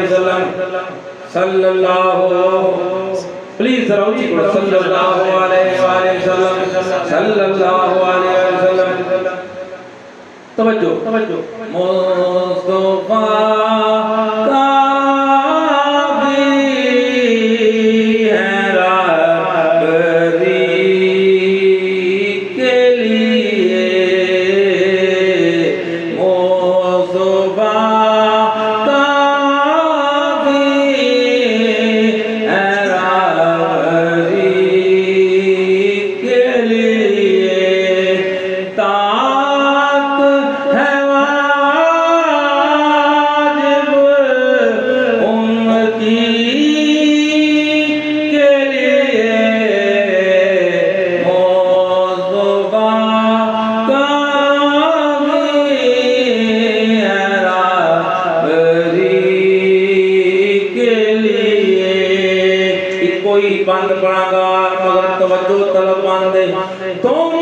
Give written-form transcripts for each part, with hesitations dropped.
वसल्लम सल्लल्लाहु प्लीज जरा ऊंची करो सल्लल्लाहु अलैहि वसल्लम सल्लल्लाहु अलैहि वसल्लम तवज्जो मुस्तफा का भी है राहबरी के लिए मुस्तफा का भी है राहबरी के लिए तात है वाजिब उम्मती के लिए मुस्तफा का भी है राहबरी के लिए। कोई बंद पड़ागा मगर तवज्जो तलब बंदे तुम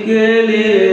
के लिए